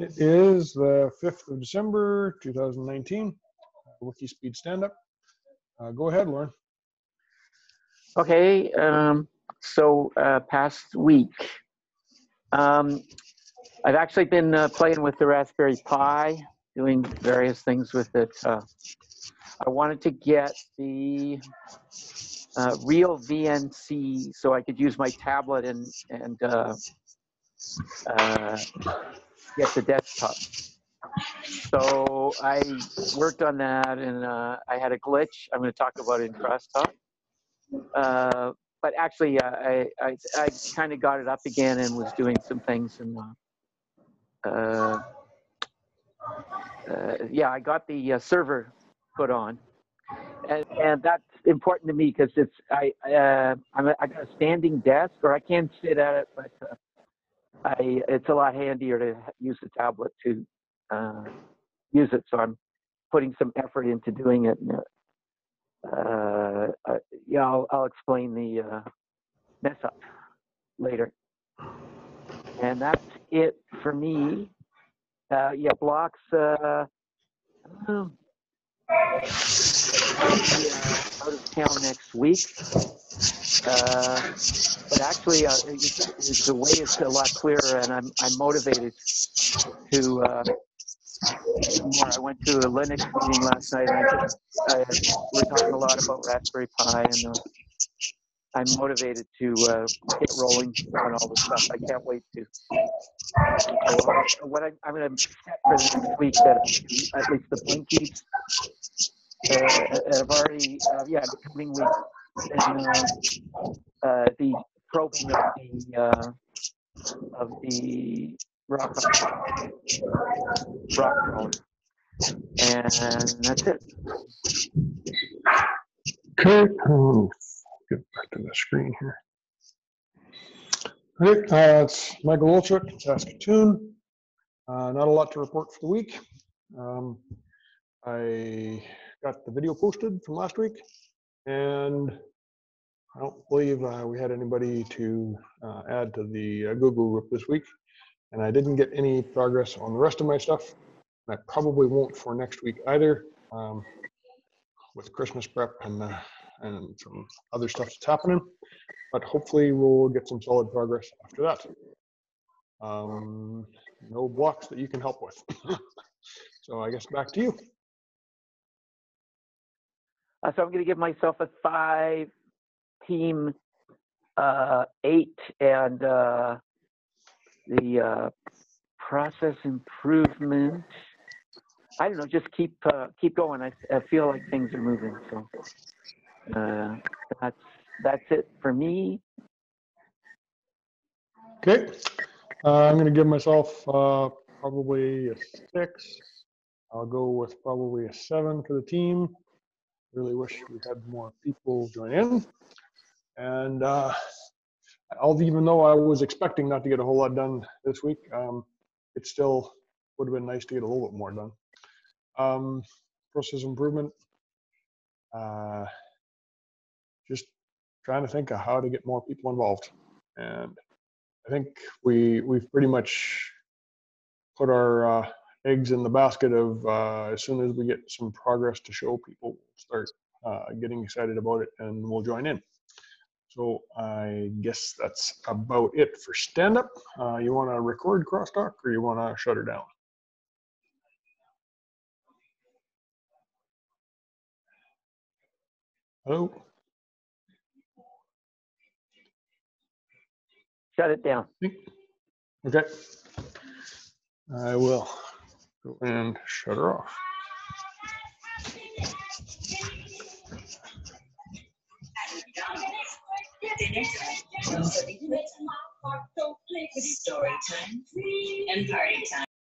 It is the 5th of December, 2019, WIKISPEED Stand-Up. Go ahead, Lauren. Okay, past week, I've actually been playing with the Raspberry Pi, doing various things with it. I wanted to get the real VNC so I could use my tablet and get the desktop. So I worked on that, and I had a glitch. I'm going to talk about it in crosstalk. But actually, I kind of got it up again and was doing some things, and yeah, I got the server put on, and that's important to me because it's I got a standing desk, or I can sit at it, but it's a lot handier to use the tablet to use it. So I'm putting some effort into doing it. Yeah, I'll explain the mess up later. And that's it for me. Yeah, blocks. Out of town next week. But actually, the way is a lot clearer, and I'm motivated to do more. I went to a Linux meeting last night, and we're talking a lot about Raspberry Pi, and I'm motivated to get rolling on all the stuff. I can't wait to. So what I'm going to set for the next week, that at least the blinkies, I've already, yeah, the coming week, and the probing of the rock drone, and that's it. Okay, get back to the screen here. Okay, it's Michael Wolchuk, Saskatoon. Not a lot to report for the week. I got the video posted from last week, and I don't believe we had anybody to add to the Google group this week, and I didn't get any progress on the rest of my stuff. I probably won't for next week either, with Christmas prep and some other stuff that's happening, but hopefully we'll get some solid progress after that. No blocks that you can help with. So I guess back to you. So I'm going to give myself a 5, team 8, and the process improvement. I don't know, just keep going. I feel like things are moving. So that's it for me. Okay, I'm going to give myself probably a 6. I'll go with probably a 7 for the team. Really wish we had more people join in. And even though I was expecting not to get a whole lot done this week, it still would have been nice to get a little bit more done. Process improvement. Just trying to think of how to get more people involved. And I think we've pretty much put our eggs in the basket of as soon as we get some progress to show, people start getting excited about it and we'll join in. So I guess that's about it for stand-up. You want to record crosstalk, or you want to shut her down? Hello? Shut it down. Okay. I will go and shut her off. Story time and party time.